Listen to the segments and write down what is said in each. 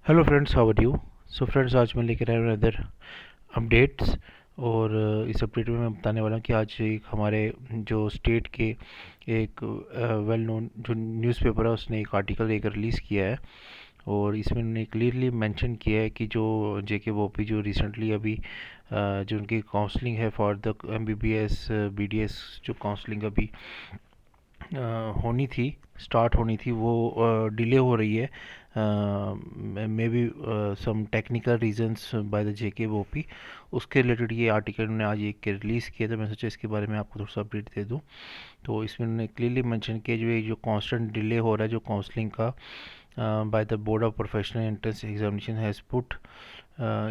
Hello friends, how are you. So friends, आज मैं लेकर आया हूँ अदर अपडेट्स। और इस अपडेट में मैं बताने वाला हूँ कि आज एक हमारे जो स्टेट के एक वेल नोन जो न्यूज़पेपर है उसने एक आर्टिकल एक रिलीज़ किया है। और इसमें उन्होंने क्लियरली मेंशन किया है कि जो जेके बोपी जो रिसेंटली अभी जो उनकी काउंसलिंग है फॉर द एमबीबीएस बीडीएस जो काउंसलिंग अभी होनी थी, स्टार्ट होनी थी, वो डिले हो रही है maybe some technical reasons by the JK BOPEE. उसके रिलेटेड ये आर्टिकल उन्होंने आज एक रिलीज़ किया, तो मैं सोचा इसके बारे में आपको थोड़ा सा अपडेट दे दूं। तो इसमें उन्होंने क्लियरली मेंशन किया जो कांस्टेंट डिले हो रहा है जो काउंसलिंग का by the board of professional entrance examination has put,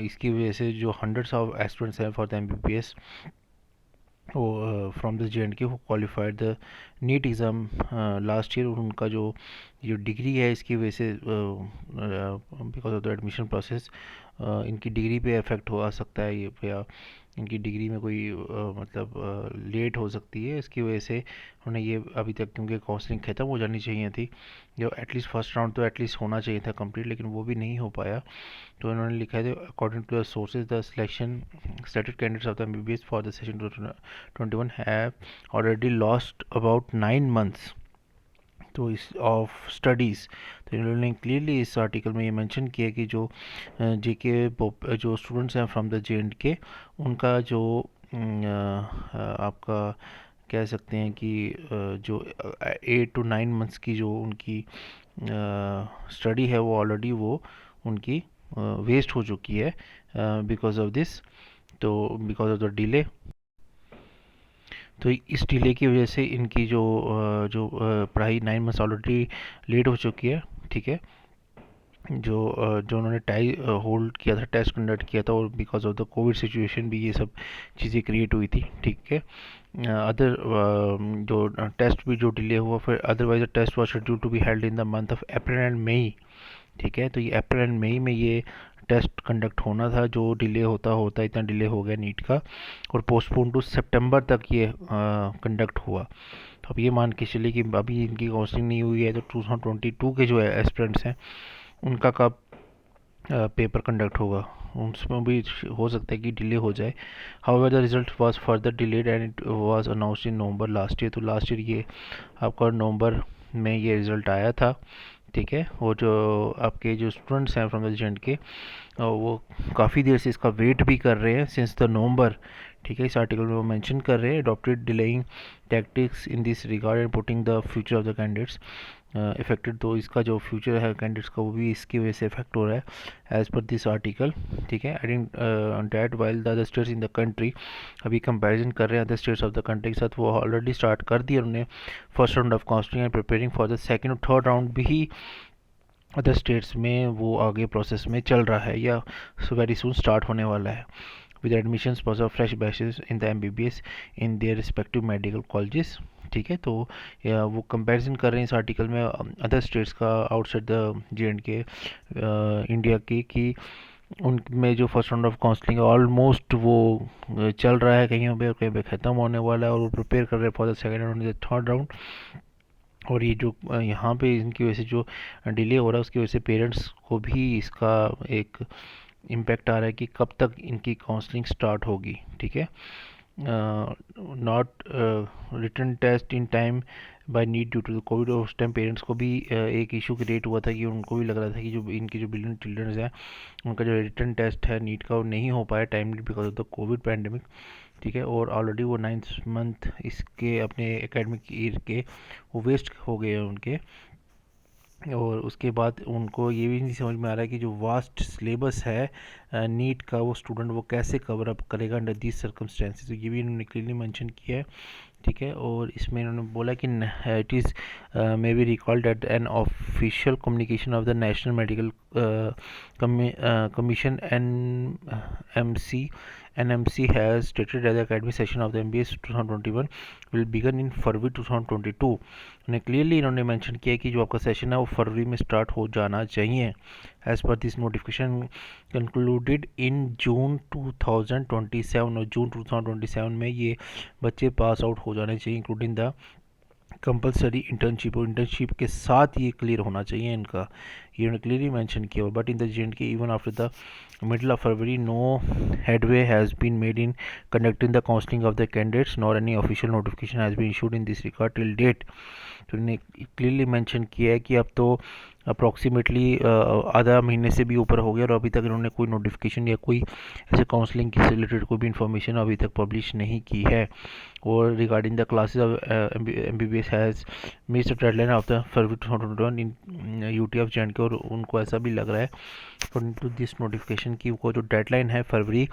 इसकी वजह से जो हंड्रेड्स ऑफ एस्पिरेंट्स हैं for the MBBS from the JNK who qualified the NEET exam last year, उनका जो डिग्री है इसकी वजह से because of the admission process इनकी डिग्री पे इफ़ेक्ट हो आ सकता है ये, या इनकी डिग्री में कोई मतलब लेट हो सकती है। इसकी वजह से उन्हें ये अभी तक, क्योंकि काउंसलिंग ख़त्म हो जानी चाहिए थी, जो एटलीस्ट फर्स्ट राउंड तो एटलीस्ट होना चाहिए था कंप्लीट, लेकिन वो भी नहीं हो पाया। तो इन्होंने लिखा है according to the sources the selection selected candidates of the MBBS for the session 2021 have already lost about 9 months तो इस ऑफ स्टडीज़। तो इन्होंने क्लियरली इस आर्टिकल में ये मेंशन किया कि जो जेके जो स्टूडेंट्स हैं फ्रॉम द JNK, उनका जो आपका कह सकते हैं कि जो 8 to 9 मंथ्स की जो उनकी स्टडी है वो ऑलरेडी वो उनकी वेस्ट हो चुकी है बिकॉज ऑफ दिस, तो बिकॉज ऑफ द डिले। तो इस डिले की वजह से इनकी जो पढ़ाई 9 मंथ्स ऑलरेडी लेट हो चुकी है। ठीक है, जो उन्होंने टाई होल्ड किया था, टेस्ट कंडक्ट किया था, और because of the Covid situation भी ये सब चीज़ें क्रिएट हुई थी। ठीक है, अदर जो टेस्ट भी जो डिले हुआ, फिर otherwise the test was scheduled to be held in the month of April and May. ठीक है, तो ये अप्रैल एंड मई में ये टेस्ट कंडक्ट होना था, जो डिले होता होता इतना डिले हो गया नीट का, और पोस्टपोन टू सितंबर तक ये कंडक्ट हुआ। तो अब ये मान के चलिए कि अभी इनकी काउंसलिंग नहीं हुई है, तो 2022 के जो एस्पिरेंट्स हैं उनका कब पेपर कंडक्ट होगा, उसमें भी हो सकता है कि डिले हो जाए। However the result was further delayed and it was announced in November last year. तो लास्ट ईयर ये आपका नवंबर में ये रिज़ल्ट आया था। ठीक है, वो जो आपके जो स्टूडेंट्स हैं फ्रॉम द JNK वो काफ़ी देर से इसका वेट भी कर रहे हैं सिंस द नवंबर। ठीक है, इस आर्टिकल में वो मेंशन कर रहे हैं adopted delaying tactics in this regard and putting the future of the candidates affected. तो इसका जो फ्यूचर है कैंडिडेट्स का वो भी इसकी वजह से इफेक्ट हो रहा है एज पर दिस आर्टिकल। ठीक है, adding that while the other states in the country, अभी कंपैरिजन कर रहे हैं other states of the country के साथ, वो ऑलरेडी स्टार्ट कर दिया उन्होंने first round of counselling and preparing for the second और थर्ड राउंड भी अदर स्टेट्स में वो आगे प्रोसेस में चल रहा है या वेरी सून स्टार्ट होने वाला है with admissions for fresh batches in the MBBS in their respective medical colleges. ठीक है, तो वो कंपैरिजन कर रहे हैं इस आर्टिकल में अदर स्टेट्स का आउटसाइड द JNK इंडिया की, कि उनमें जो first round of counselling almost वो चल रहा है कहीं पे, कहीं पे ख़त्म होने वाला है, और वो प्रिपेयर कर रहे हैं for the second round third round. और ये जो यहाँ पे इनकी वजह से जो डिले हो रहा है उसकी वजह से पेरेंट्स को भी इसका एक इम्पैक्ट आ रहा है कि कब तक इनकी काउंसलिंग स्टार्ट होगी। ठीक है, not return test in time by NEET due to the COVID. उस टाइम पेरेंट्स को भी एक इशू क्रिएट हुआ था कि उनको भी लग रहा था कि जो इनके जो बिलियन चिल्ड्रंस हैं उनका जो रिटर्न टेस्ट है नीट का वो नहीं हो पाया timely because of the Covid pandemic. ठीक है, और ऑलरेडी वो 9 मंथ इसके अपने एकेडमिक ईयर के वो वेस्ट हो गए हैं उनके। और उसके बाद उनको ये भी नहीं समझ में आ रहा है कि जो वास्ट सिलेबस है नीट का, वो स्टूडेंट वो कैसे कवर अप करेगा अंडर दीज सर्कमस्टेंसेस। तो ये भी इन्होंने क्लियरली मेंशन किया है। ठीक है, और इसमें इन्होंने बोला कि it is may be recalled at an official communication of the national medical commission NMC NMC has stated that the academic session of the MBS 2021 will begin in फरवरी 2022। उन्हें क्लियरली इन्होंने मेंशन किया कि जो आपका सेशन है वो फरवरी में start हो जाना चाहिए as per this notification concluded in June 2027। और जून 2027 में ये बच्चे पास आउट हो जाने चाहिए इंक्लूडिंग द कंपलसरी इंटर्नशिप, और इंटर्नशिप के साथ ये क्लियर होना चाहिए इनका, ये उन्होंने क्लियरली मेंशन किया। But in the J&K even after the middle of February no headway has been made in conducting the counseling of the candidates, nor any official notification has been issued in this regard till date। तो उन्होंने clearly mention किया है कि अब तो approximately आधा महीने से भी ऊपर हो गया और अभी तक इन्होंने कोई नोटिफिकेशन या कोई ऐसे काउंसलिंग से रिलेटेड कोई भी इन्फॉर्मेशन अभी तक पब्लिश नहीं की है। और regarding the classes of MBBS has missed the deadline of the February 2021 in UT of J&K, और उनको ऐसा भी लग रहा है अकॉर्डिंग टू दिस नोटिफिकेशन की वो जो डेडलाइन है फरवरी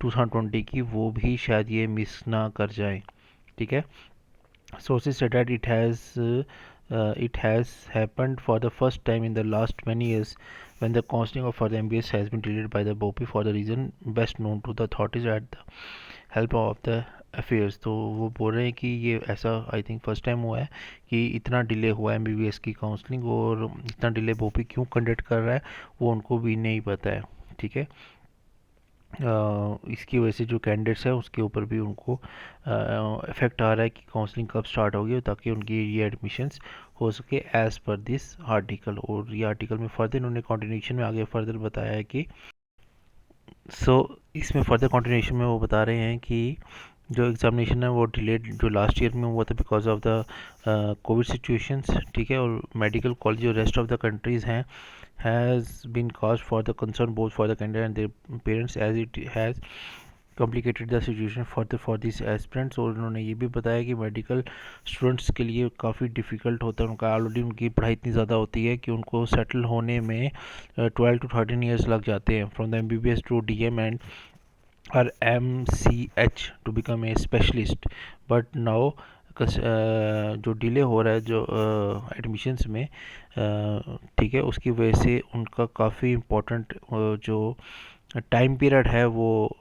2020 की वो भी शायद ये मिस ना कर जाए। ठीक है। Sources said that it has happened for the first time in the last many years when the counseling for the MBS has been delayed by the BOPI for the reason best known to the authorities at the help of the affairs. तो वो बोल रहे हैं कि ये ऐसा I think first time हुआ है कि इतना डिले हुआ है MBBS की काउंसलिंग, और इतना डिले बोपी क्यों कंडक्ट कर रहा है वो उनको भी नहीं पता है। ठीक है। इसकी वजह से जो कैंडिडेट्स हैं उसके ऊपर भी उनको इफ़ेक्ट आ रहा है कि काउंसलिंग कब स्टार्ट होगी ताकि उनकी ये एडमिशन्स हो सके एज़ पर दिस आर्टिकल। और ये आर्टिकल में फर्दर इन्होंने कंटिन्यूशन में आगे फर्दर बताया है कि इसमें फर्दर कंटिन्यूशन में वो बता रहे हैं कि जो एग्ज़ामिनेशन है वो डिलेड जो लास्ट ईयर में हुआ था because of the Covid situations. ठीक है। और मेडिकल कॉलेज जो रेस्ट ऑफ द कंट्रीज़ हैं has been caused for the concern both for the candidate and their parents as it has complicated the situation for these aspirants। और उन्होंने ये भी बताया कि मेडिकल स्टूडेंट्स के लिए काफ़ी डिफ़िकल्ट होता है, उनका ऑलरेडी उनकी पढ़ाई इतनी ज़्यादा होती है कि उनको सेटल होने में 12 to 13 ईयर्स लग जाते हैं from the MBBS to DM and or MCH to become a specialist। But now जो डिले हो रहा है जो एडमिशन्स में, ठीक है, उसकी वजह से उनका काफ़ी इम्पोर्टेंट जो टाइम पीरियड है वो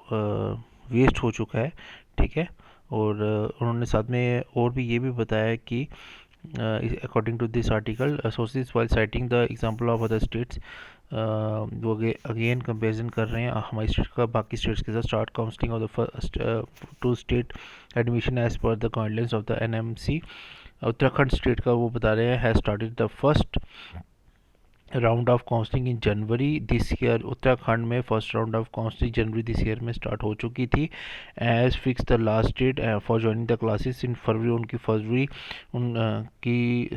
वेस्ट हो चुका है। ठीक है। और उन्होंने साथ में और भी ये भी बताया कि according to this article sources while citing the example of other states वो अगेन कंपेरिजन कर रहे हैं हमारी स्टेट का बाकी स्टेट्स के साथ start counselling of the first two state admission as per the guidelines of the NMC। Uttarakhand state का वो बता रहे हैं has started the first round of counselling in January this year. Uttarakhand में first round of counselling January this year में start हो चुकी थी as fix the last date for joining the classes in February. उनकी फरवरी की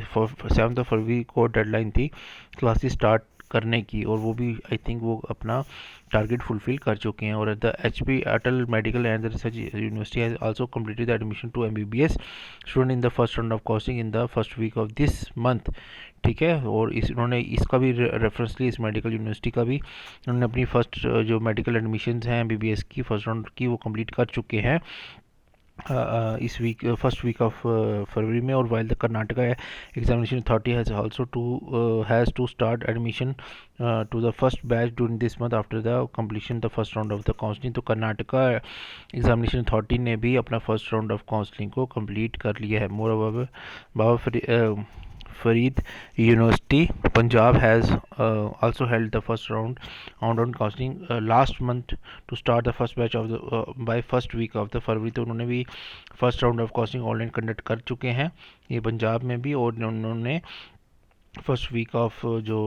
7 फरवरी को डेडलाइन थी क्लासेस स्टार्ट करने की, और वो भी आई थिंक वो अपना टारगेट फुलफिल कर चुके हैं। और the HP Atal medical and research university has also completed the admission to MBBS student in the first round of counselling in the first week of this month. ठीक है। और उन्होंने इसका भी रेफरेंस लिया, इस मेडिकल यूनिवर्सिटी का भी। उन्होंने अपनी फर्स्ट जो मेडिकल एडमिशन्स हैं MBBS की फर्स्ट राउंड की वो कंप्लीट कर चुके हैं इस week first week of February में। और while the Karnataka examination authority has to start admission to the first batch during this month after the completion the first round of the counselling. तो Karnataka examination authority ने भी अपना first round of counselling को complete कर लिया है। मोर Baba Farid university Punjab has also held the first round on counseling last month to start the first batch of the by first week of the फरवरी। तो उन्होंने भी first round of counselling online conduct कर चुके हैं ये पंजाब में भी, और उन्होंने फर्स्ट वीक ऑफ जो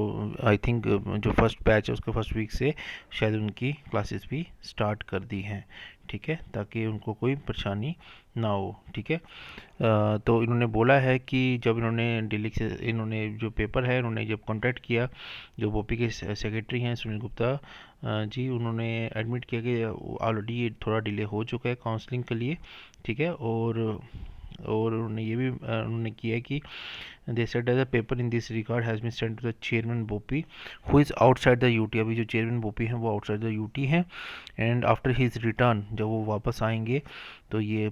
आई थिंक जो फर्स्ट बैच है उसके फर्स्ट वीक से शायद उनकी क्लासेस भी स्टार्ट कर दी हैं। ठीक है। ताकि उनको कोई परेशानी ना हो। ठीक है। तो इन्होंने बोला है कि जब इन्होंने दिल्ली से इन्होंने जो पेपर है इन्होंने जब कॉन्टैक्ट किया जो बोपी के सेक्रेटरी हैं सुनील गुप्ता जी, उन्होंने एडमिट किया कि ऑलरेडी ये थोड़ा डिले हो चुका है काउंसलिंग के लिए। ठीक है। और उन्होंने ये भी उन्होंने किया कि they said that the paper in this regard has been sent to the chairman Bopi who is outside the UT। अभी जो चेयरमैन बोपी हैं वो आउटसाइड द UT हैं, एंड आफ्टर हिज रिटर्न जब वो वापस आएंगे तो ये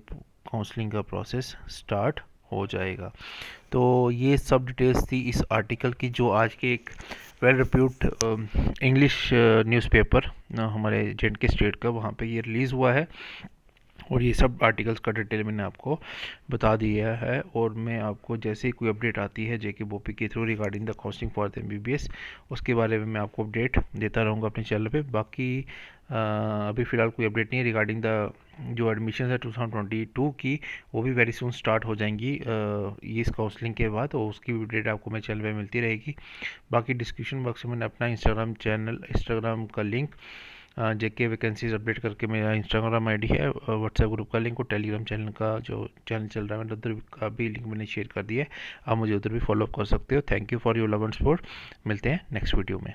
काउंसलिंग का प्रोसेस स्टार्ट हो जाएगा। तो ये सब डिटेल्स थी इस आर्टिकल की जो आज के एक वेल रिप्यूट इंग्लिश न्यूज़पेपर हमारे J&K स्टेट का वहाँ पे ये रिलीज़ हुआ है। और ये सब आर्टिकल्स का डिटेल मैंने आपको बता दिया है। और मैं आपको जैसे ही कोई अपडेट आती है जेके बोपी के through regarding the casting for the MBBS, उसके बारे में मैं आपको अपडेट देता रहूँगा अपने चैनल पे। बाकी अभी फ़िलहाल कोई अपडेट नहीं है रिगार्डिंग द जो एडमिशन है 2022 की, वो भी वेरी सून स्टार्ट हो जाएंगी ये इस काउंसलिंग के बाद, और उसकी भी अपडेट आपको मेरे चैनल पे मिलती रहेगी। बाकी डिस्क्रिप्शन बॉक्स में मैंने अपना इंस्टाग्राम का लिंक जेके वैकेंसीज अपडेट करके मेरा इंस्टाग्राम आईडी है, व्हाट्सएप ग्रुप का लिंक और टेलीग्राम चैनल का जो चैनल चल रहा है मैंने उधर का भी लिंक मैंने शेयर कर दिया है। आप मुझे उधर भी फॉलो अप कर सकते हो। Thank you for your love and support. मिलते हैं नेक्स्ट वीडियो में।